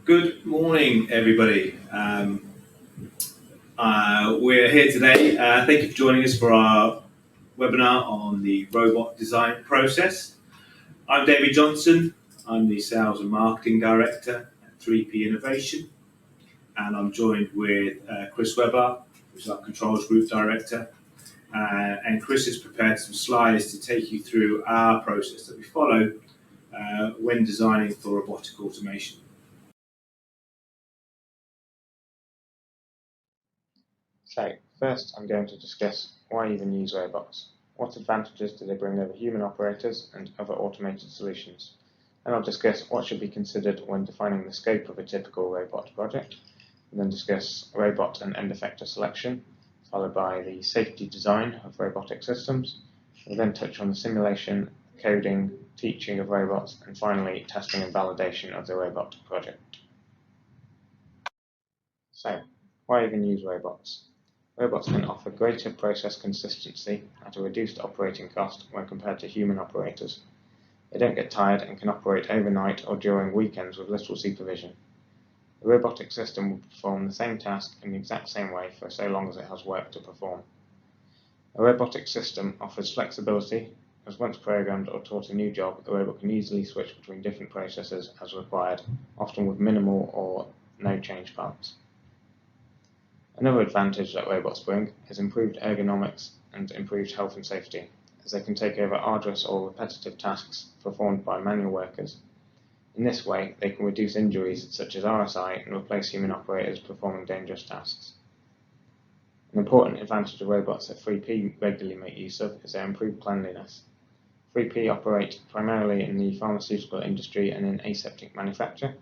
Good morning, everybody. We're here today. Thank you for joining us for our webinar on the robot design process. I'm David Johnson. I'm the Sales and Marketing Director at 3P Innovation, and I'm joined with Chris Webber, who's our Controls Group Director. And Chris has prepared some slides to take you through our process that we follow when designing for robotic automation. So, first I'm going to discuss why even use robots. What advantages do they bring over human operators and other automated solutions? Then I'll discuss what should be considered when defining the scope of a typical robot project, and then discuss robot and end effector selection, followed by the safety design of robotic systems. We'll then touch on the simulation, coding, teaching of robots, and finally testing and validation of the robot project. So, why even use robots? Robots can offer greater process consistency at a reduced operating cost when compared to human operators. They don't get tired and can operate overnight or during weekends with little supervision. The robotic system will perform the same task in the exact same way for so long as it has work to perform. A robotic system offers flexibility, as once programmed or taught a new job, the robot can easily switch between different processes as required, often with minimal or no change parts. Another advantage that robots bring is improved ergonomics and improved health and safety, as they can take over arduous or repetitive tasks performed by manual workers. In this way, they can reduce injuries such as RSI and replace human operators performing dangerous tasks. An important advantage of robots that 3P regularly make use of is their improved cleanliness. 3P operate primarily in the pharmaceutical industry and in aseptic manufacture.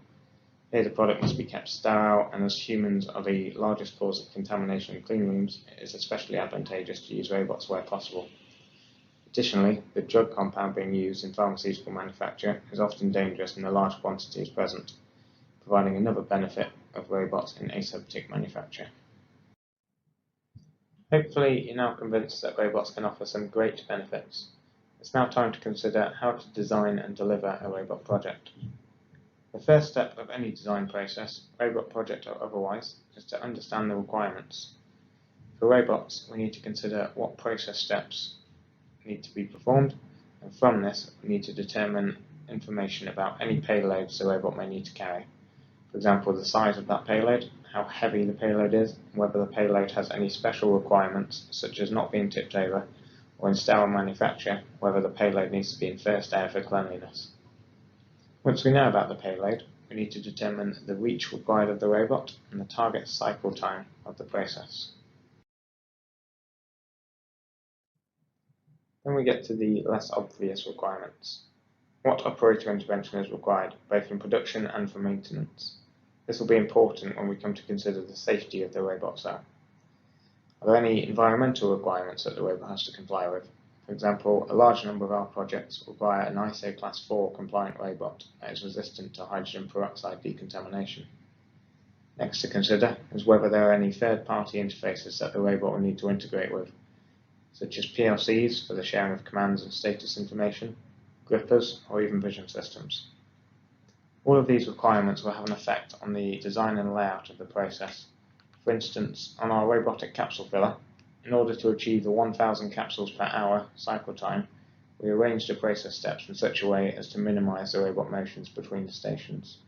Here the product must be kept sterile, and as humans are the largest cause of contamination in clean rooms, it is especially advantageous to use robots where possible. Additionally, the drug compound being used in pharmaceutical manufacture is often dangerous in the large quantities present, providing another benefit of robots in aseptic manufacture. Hopefully you're now convinced that robots can offer some great benefits. It's now time to consider how to design and deliver a robot project. The first step of any design process, robot project or otherwise, is to understand the requirements. For robots, we need to consider what process steps need to be performed, and from this, we need to determine information about any payloads the robot may need to carry. For example, the size of that payload, how heavy the payload is, and whether the payload has any special requirements, such as not being tipped over, or in sterile manufacture, whether the payload needs to be in first air for cleanliness. Once we know about the payload, we need to determine the reach required of the robot and the target cycle time of the process. Then we get to the less obvious requirements. What operator intervention is required, both in production and for maintenance? This will be important when we come to consider the safety of the robot cell. Are there any environmental requirements that the robot has to comply with? For example, a large number of our projects require an ISO Class 4 compliant robot that is resistant to hydrogen peroxide decontamination. Next to consider is whether there are any third-party interfaces that the robot will need to integrate with, such as PLCs for the sharing of commands and status information, grippers, or even vision systems. All of these requirements will have an effect on the design and layout of the process. For instance, on our robotic capsule filler, in order to achieve the 1,000 capsules per hour cycle time, we arranged the process steps in such a way as to minimize the robot motions between the stations.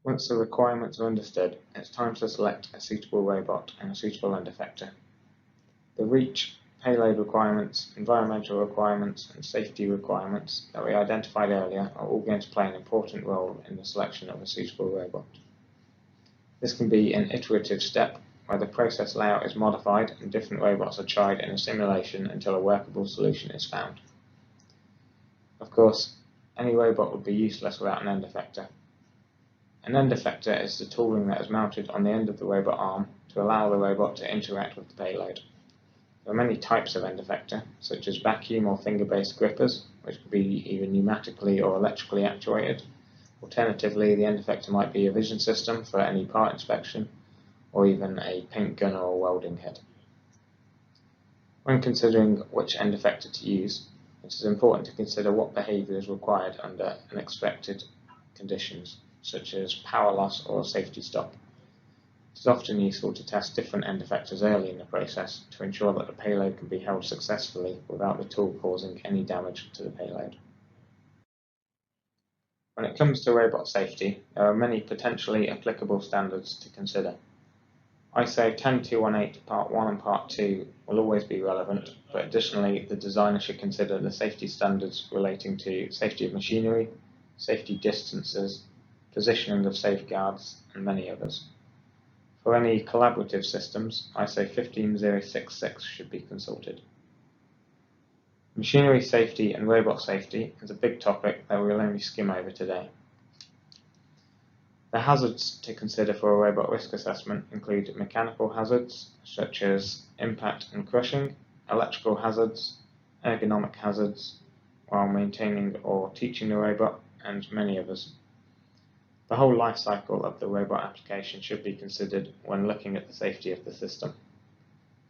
Once the requirements are understood, it's time to select a suitable robot and a suitable end effector. The reach, payload requirements, environmental requirements, and safety requirements that we identified earlier are all going to play an important role in the selection of a suitable robot. This can be an iterative step where the process layout is modified and different robots are tried in a simulation until a workable solution is found. Of course, any robot would be useless without an end effector. An end effector is the tooling that is mounted on the end of the robot arm to allow the robot to interact with the payload. There are many types of end effector, such as vacuum or finger-based grippers, which could be either pneumatically or electrically actuated. Alternatively, the end effector might be a vision system for any part inspection, or even a paint gun or a welding head. When considering which end effector to use, it is important to consider what behaviour is required under unexpected conditions, such as power loss or safety stop. It is often useful to test different end effectors early in the process to ensure that the payload can be held successfully without the tool causing any damage to the payload. When it comes to robot safety, there are many potentially applicable standards to consider. ISO 10218 Part 1 and Part 2 will always be relevant, but additionally the designer should consider the safety standards relating to safety of machinery, safety distances, positioning of safeguards, and many others. For any collaborative systems, ISO 15066 should be consulted. Machinery safety and robot safety is a big topic that we will only skim over today. The hazards to consider for a robot risk assessment include mechanical hazards, such as impact and crushing, electrical hazards, ergonomic hazards, while maintaining or teaching the robot, and many others. The whole life cycle of the robot application should be considered when looking at the safety of the system.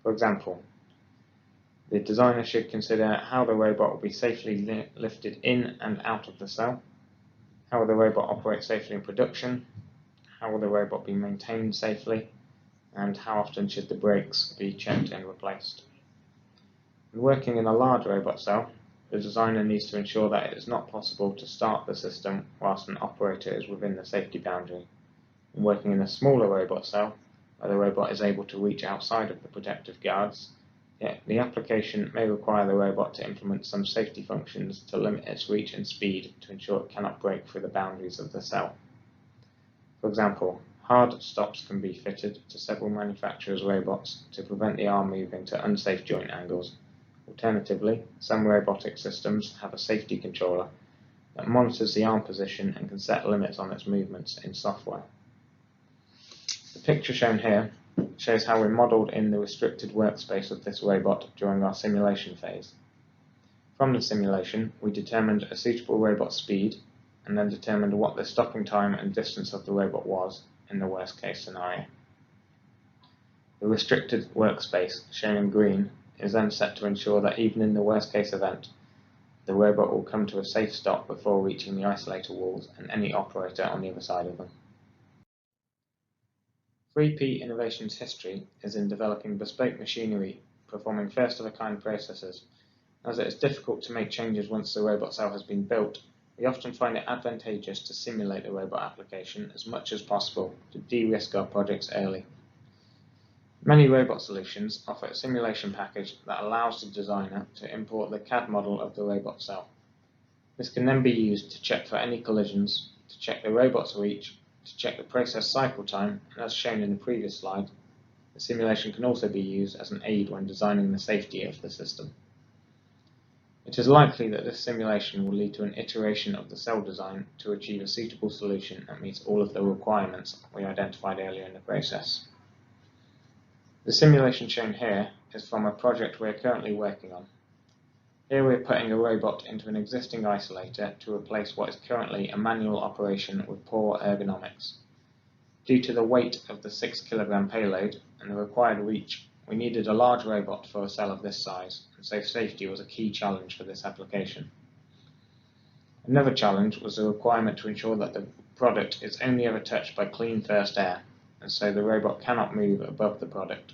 For example, the designer should consider how the robot will be safely lifted in and out of the cell, how will the robot operate safely in production, how will the robot be maintained safely, and how often should the brakes be checked and replaced. When working in a large robot cell, the designer needs to ensure that it is not possible to start the system whilst an operator is within the safety boundary. When working in a smaller robot cell, where the robot is able to reach outside of the protective guards, yet the application may require the robot to implement some safety functions to limit its reach and speed to ensure it cannot break through the boundaries of the cell. For example, hard stops can be fitted to several manufacturers' robots to prevent the arm moving to unsafe joint angles. Alternatively, some robotic systems have a safety controller that monitors the arm position and can set limits on its movements in software. The picture shown here shows how we modelled in the restricted workspace of this robot during our simulation phase. From the simulation, we determined a suitable robot speed and then determined what the stopping time and distance of the robot was in the worst case scenario. The restricted workspace, shown in green, is then set to ensure that even in the worst case event, the robot will come to a safe stop before reaching the isolator walls and any operator on the other side of them. 3P Innovation's history is in developing bespoke machinery, performing first-of-a-kind processes. As it is difficult to make changes once the robot cell has been built, we often find it advantageous to simulate the robot application as much as possible to de-risk our projects early. Many robot solutions offer a simulation package that allows the designer to import the CAD model of the robot cell. This can then be used to check for any collisions, to check the robot's reach, to check the process cycle time, and as shown in the previous slide, the simulation can also be used as an aid when designing the safety of the system. It is likely that this simulation will lead to an iteration of the cell design to achieve a suitable solution that meets all of the requirements we identified earlier in the process. The simulation shown here is from a project we are currently working on. Here we are putting a robot into an existing isolator to replace what is currently a manual operation with poor ergonomics. Due to the weight of the 6 kg payload and the required reach, we needed a large robot for a cell of this size, and so safety was a key challenge for this application. Another challenge was the requirement to ensure that the product is only ever touched by clean first air, and so the robot cannot move above the product.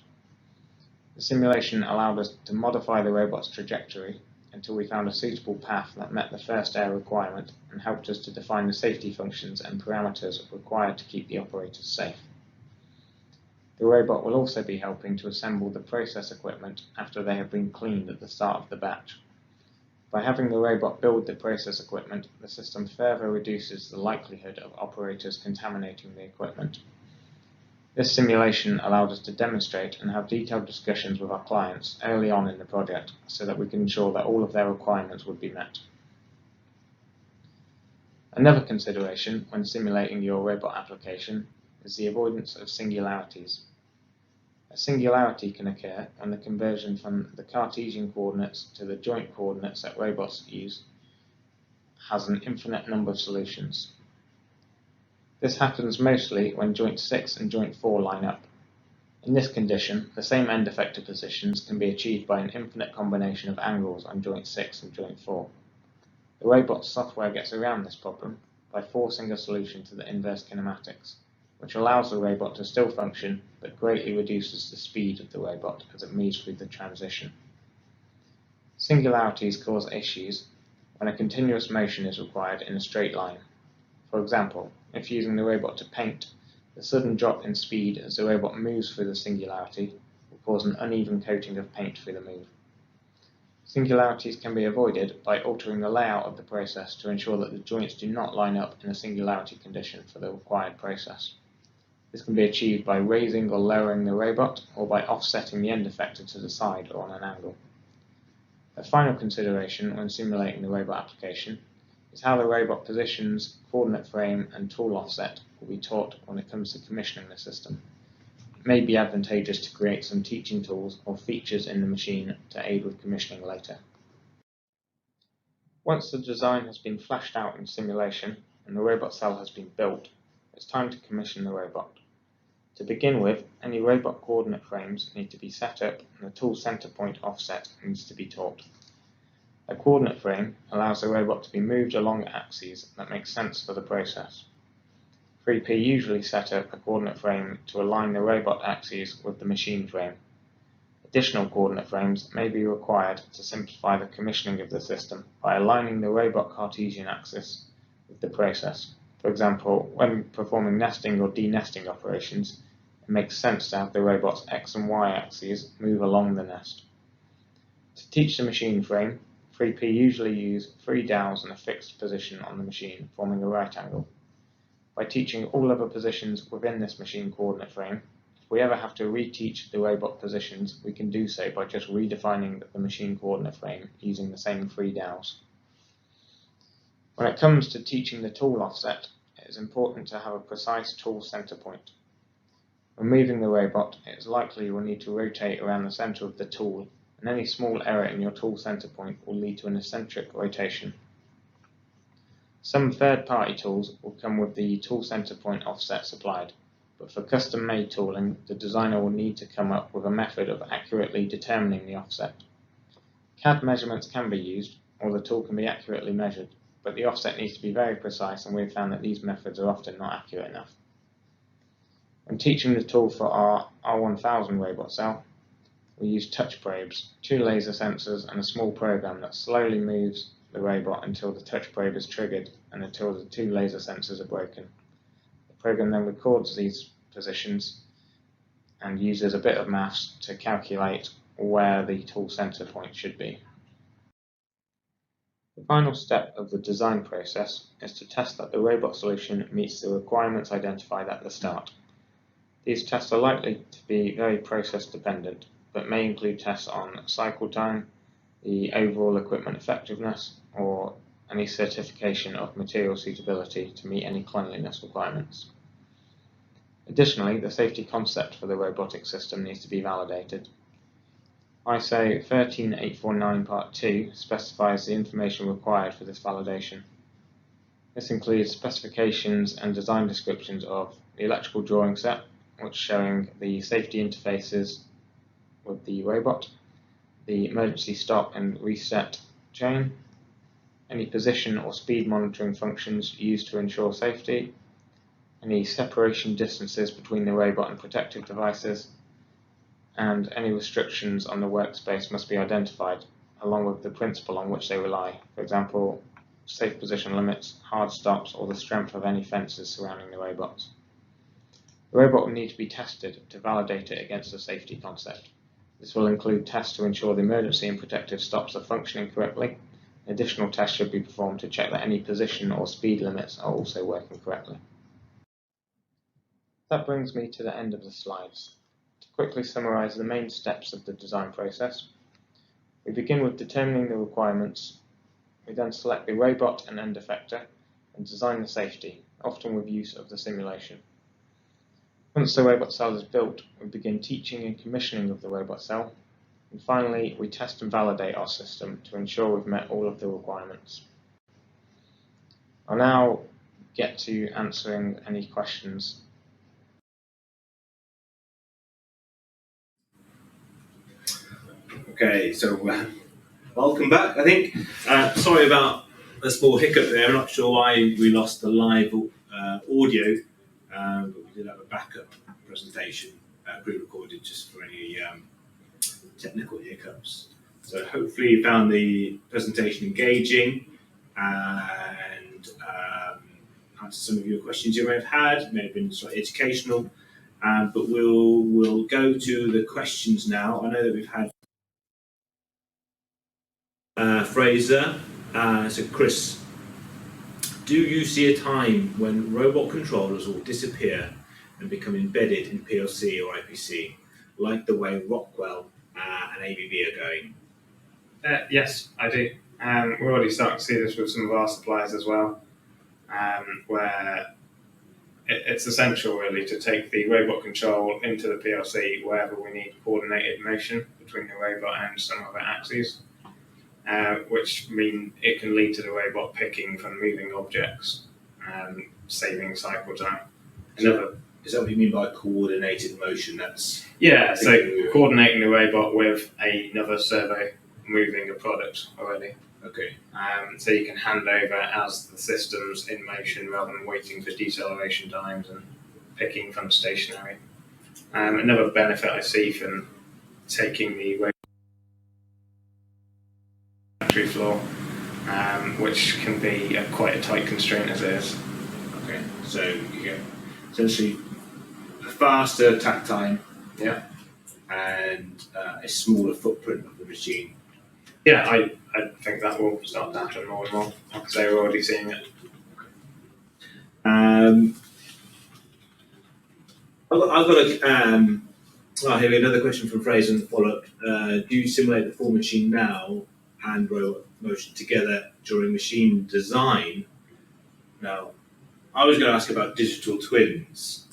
The simulation allowed us to modify the robot's trajectory until we found a suitable path that met the first air requirement and helped us to define the safety functions and parameters required to keep the operators safe. The robot will also be helping to assemble the process equipment after they have been cleaned at the start of the batch. By having the robot build the process equipment, the system further reduces the likelihood of operators contaminating the equipment. This simulation allowed us to demonstrate and have detailed discussions with our clients early on in the project so that we can ensure that all of their requirements would be met. Another consideration when simulating your robot application is the avoidance of singularities. A singularity can occur when the conversion from the Cartesian coordinates to the joint coordinates that robots use has an infinite number of solutions. This happens mostly when joint 6 and joint 4 line up. In this condition, the same end effector positions can be achieved by an infinite combination of angles on joint 6 and joint 4. The robot's software gets around this problem by forcing a solution to the inverse kinematics, which allows the robot to still function but greatly reduces the speed of the robot as it moves through the transition. Singularities cause issues when a continuous motion is required in a straight line. For example, if using the robot to paint, the sudden drop in speed as the robot moves through the singularity will cause an uneven coating of paint through the move. Singularities can be avoided by altering the layout of the process to ensure that the joints do not line up in a singularity condition for the required process. This can be achieved by raising or lowering the robot, or by offsetting the end effector to the side or on an angle. A final consideration when simulating the robot application is how the robot positions, coordinate frame and tool offset will be taught when it comes to commissioning the system. It may be advantageous to create some teaching tools or features in the machine to aid with commissioning later. Once the design has been fleshed out in simulation and the robot cell has been built, it's time to commission the robot. To begin with, any robot coordinate frames need to be set up and the tool center point offset needs to be taught. A coordinate frame allows the robot to be moved along axes that make sense for the process. 3P usually set up a coordinate frame to align the robot axes with the machine frame. Additional coordinate frames may be required to simplify the commissioning of the system by aligning the robot Cartesian axis with the process. For example, when performing nesting or denesting operations, it makes sense to have the robot's X and Y axes move along the nest. To teach the machine frame, 3P usually use 3 dowels in a fixed position on the machine, forming a right angle. By teaching all other positions within this machine coordinate frame, if we ever have to reteach the robot positions, we can do so by just redefining the machine coordinate frame using the same 3 dowels. When it comes to teaching the tool offset, it is important to have a precise tool center point. When moving the robot, it is likely you will need to rotate around the center of the tool, and any small error in your tool center point will lead to an eccentric rotation. Some third-party tools will come with the tool center point offset supplied, but for custom-made tooling, the designer will need to come up with a method of accurately determining the offset. CAD measurements can be used, or the tool can be accurately measured, but the offset needs to be very precise, and we have found that these methods are often not accurate enough. When teaching the tool for our R1000 robot cell, we use touch probes, 2 laser sensors and a small program that slowly moves the robot until the touch probe is triggered and until the 2 laser sensors are broken. The program then records these positions and uses a bit of maths to calculate where the tool center point should be. The final step of the design process is to test that the robot solution meets the requirements identified at the start. These tests are likely to be very process dependent, but may include tests on cycle time, the overall equipment effectiveness, or any certification of material suitability to meet any cleanliness requirements. Additionally, the safety concept for the robotic system needs to be validated. ISO 13849 Part 2 specifies the information required for this validation. This includes specifications and design descriptions of the electrical drawing set, which showing the safety interfaces with the robot, the emergency stop and reset chain, any position or speed monitoring functions used to ensure safety, any separation distances between the robot and protective devices, and any restrictions on the workspace must be identified, along with the principle on which they rely, for example, safe position limits, hard stops, or the strength of any fences surrounding the robots. The robot will need to be tested to validate it against the safety concept. This will include tests to ensure the emergency and protective stops are functioning correctly. Additional tests should be performed to check that any position or speed limits are also working correctly. That brings me to the end of the slides. To quickly summarize the main steps of the design process, we begin with determining the requirements. We then select the robot and end effector and design the safety, often with use of the simulation. Once the robot cell is built, we begin teaching and commissioning of the robot cell, and finally we test and validate our system to ensure we've met all of the requirements. I'll now get to answering any questions. Okay, so welcome back. I think sorry about the small hiccup there. I'm not sure why we lost the live audio, but we did have a backup presentation pre-recorded just for any technical hiccups. So hopefully you found the presentation engaging and answered some of your questions you may have had. It may have been slightly educational, but we'll go to the questions now. I know that we've had Fraser. So Chris, do you see a time when robot controllers will disappear and become embedded in PLC or IPC, like the way Rockwell and ABB are going? Yes, I do. We're already starting to see this with some of our suppliers as well, where it's essential really to take the robot control into the PLC wherever we need coordinated motion between the robot and some other axes, which mean it can lead to the robot picking from moving objects, saving cycle time. Is that what you mean by coordinated motion? So coordinating the robot with another servo moving a product already. Okay. So you can hand over as the system's in motion rather than waiting for deceleration times and picking from stationary. Another benefit I see from taking the factory floor, which can be quite a tight constraint as it is. Okay, so you get essentially a faster takt time, and a smaller footprint of the machine. Yeah, I think that will start to happen more and more. Like I say, we're already seeing it. I've got here another question from Fraser and follow-up. Do you simulate the full machine now and robot motion together during machine design? Now, I was going to ask about digital twins.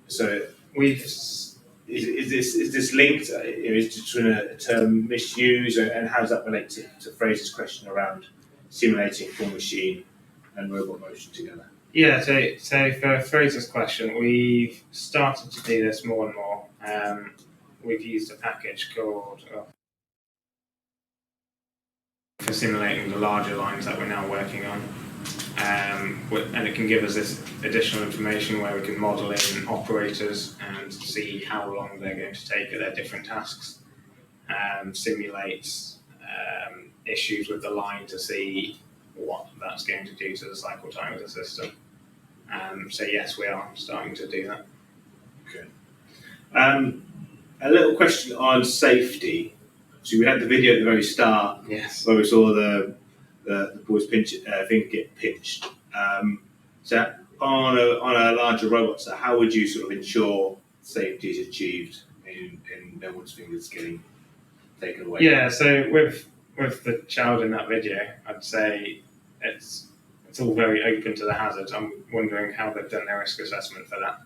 So is this linked? Is digital twin a term misused, and how does that relate to Fraser's question around simulating full machine and robot motion together? Yeah, so for Fraser's question, we've started to do this more and more. We've used a package called for simulating the larger lines that we're now working on. And it can give us this additional information where we can model in operators and see how long they're going to take at their different tasks, simulate issues with the line to see what that's going to do to the cycle time of the system. So yes, we are starting to do that. Okay. A little question on safety. So we had the video at the very start, yes, where we saw the boy's finger get pinched. So on a larger robot, so how would you sort of ensure safety is achieved and no one's fingers getting taken away? Yeah, so with the child in that video, I'd say it's all very open to the hazards. I'm wondering how they've done their risk assessment for that.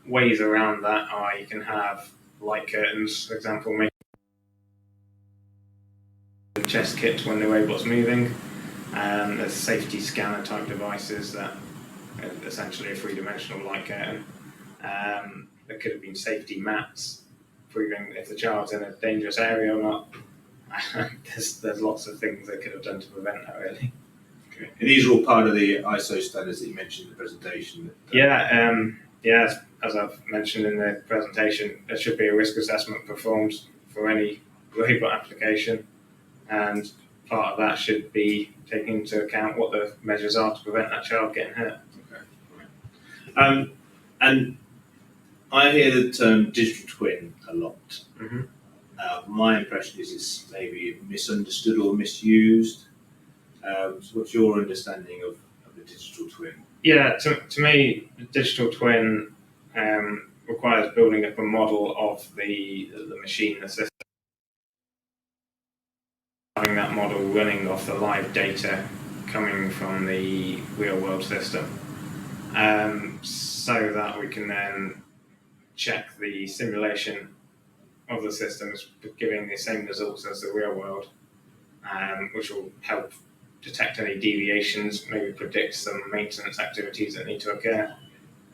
Ways around that are you can have light curtains, for example, make chest kits when the robot's moving. There's safety scanner type devices that are essentially a three-dimensional light curtain. There could have been safety mats, proving if the child's in a dangerous area or not. There's lots of things they could have done to prevent that, really. Okay. And these are all part of the ISO standards that you mentioned in the presentation? Yeah, as I've mentioned in the presentation, there should be a risk assessment performed for any robot application, and part of that should be taking into account what the measures are to prevent that child getting hurt. Okay. Right. And I hear the term digital twin a lot. Mm-hmm. My impression is it's maybe misunderstood or misused. So what's your understanding of the digital twin? Yeah, to me, the digital twin requires building up a model of the machine, the system, having that model running off the live data coming from the real-world system, so that we can then check the simulation of the system is giving the same results as the real world, which will help detect any deviations, maybe predict some maintenance activities that need to occur,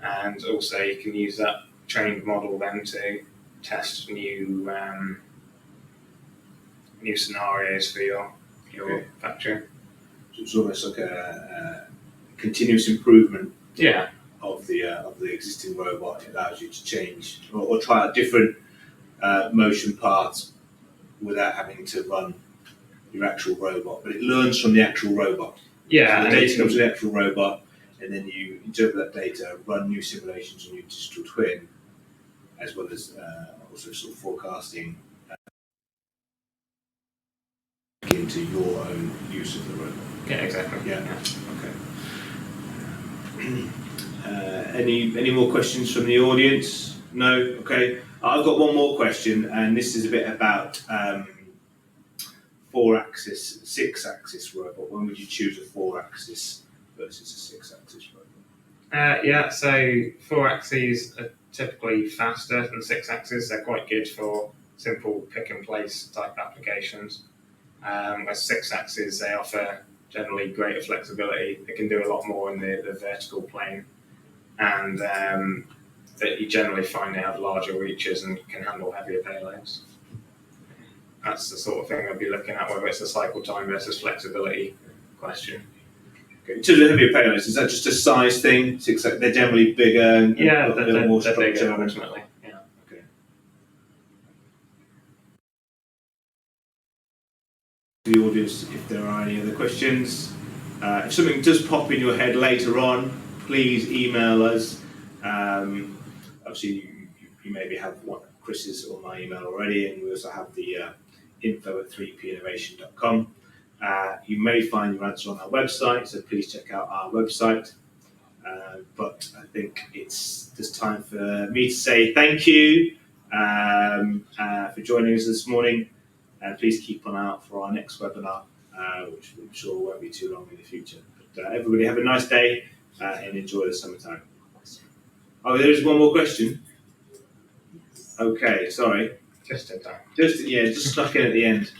and also you can use that trained model then to test new scenarios for your factory. So it's almost like a continuous improvement. Yeah. Of the existing robot. It allows you to change or try out different motion parts without having to run your actual robot. But it learns from the actual robot. Yeah. So the data comes from the actual robot, and then you interpret that data, run new simulations on your digital twin, as well as also sort of forecasting into your own use of the robot. Yeah, exactly. Yeah. Okay. Any more questions from the audience? No? Okay. I've got one more question, and this is a bit about 4-axis, 6-axis robot. When would you choose a 4-axis versus a 6-axis robot? So 4 axes are typically faster than 6 axes. They're quite good for simple pick and place type applications. Whereas 6 axes, they offer generally greater flexibility. They can do a lot more in the vertical plane, and that you generally find they have larger reaches and can handle heavier payloads. That's the sort of thing I'd be looking at, whether it's a cycle time versus flexibility question. Okay. In terms of heavier payloads, is that just a size thing? They're generally bigger and yeah, a little more they're bigger structure? ultimately. Yeah. Okay. The audience, if there are any other questions. If something does pop in your head later on, please email us. Obviously, you maybe have Chris's or my email already, and we also have the info@3pinnovation.com. You may find your answer on our website, so please check out our website. But I think there's time for me to say thank you for joining us this morning, and please keep an eye out for our next webinar, which I'm sure won't be too long in the future. But everybody have a nice day and enjoy the summertime. Oh, there is one more question. Okay, sorry. Just in time. Just stuck in at the end.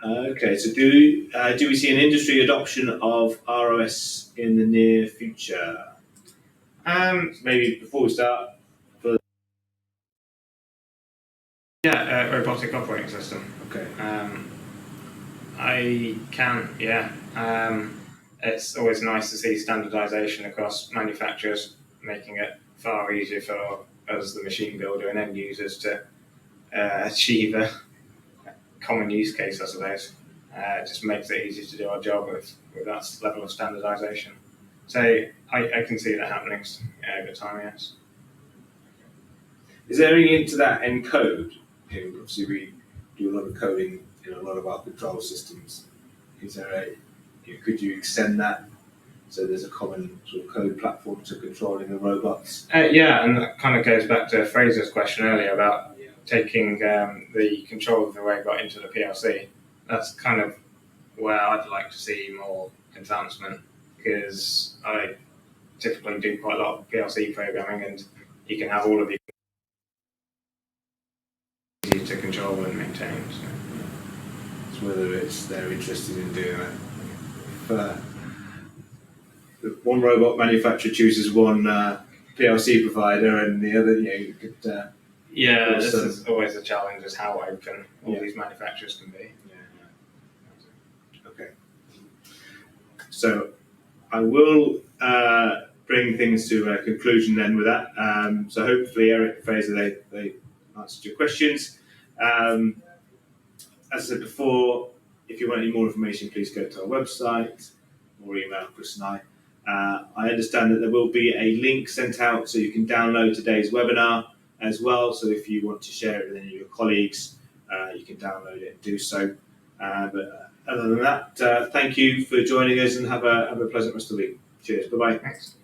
Okay, so do we see an industry adoption of ROS in the near future? Maybe before we start. Robotic operating system. Okay. I can, yeah. It's always nice to see standardization across manufacturers, making it far easier for us, the machine builder, and end users to achieve a common use case, I suppose. It just makes it easier to do our job with that level of standardization. So I can see that happening over time, yes. Is there any link to that in code? Obviously, we do a lot of coding in a lot of our control systems. Is there could you extend that so there's a common sort of code platform to controlling the robots? Yeah, and that kind of goes back to Fraser's question earlier about taking the control of the robot into the PLC. That's kind of where I'd like to see more advancement, because I typically do quite a lot of PLC programming, and you can have all of the easy to control and maintain. So. It's whether they're interested in doing that. If one robot manufacturer chooses one PLC provider and the other, you could. Yeah, this is always a challenge: is how open all these manufacturers can be. Yeah. Okay. So I will bring things to a conclusion then with that. So hopefully, Eric, Fraser, they answered your questions. As I said before, if you want any more information, please go to our website or email Chris and I. I understand that there will be a link sent out so you can download today's webinar as well. So if you want to share it with any of your colleagues, you can download it and do so. But other than that, thank you for joining us, and have a pleasant rest of the week. Cheers. Bye-bye. Thanks.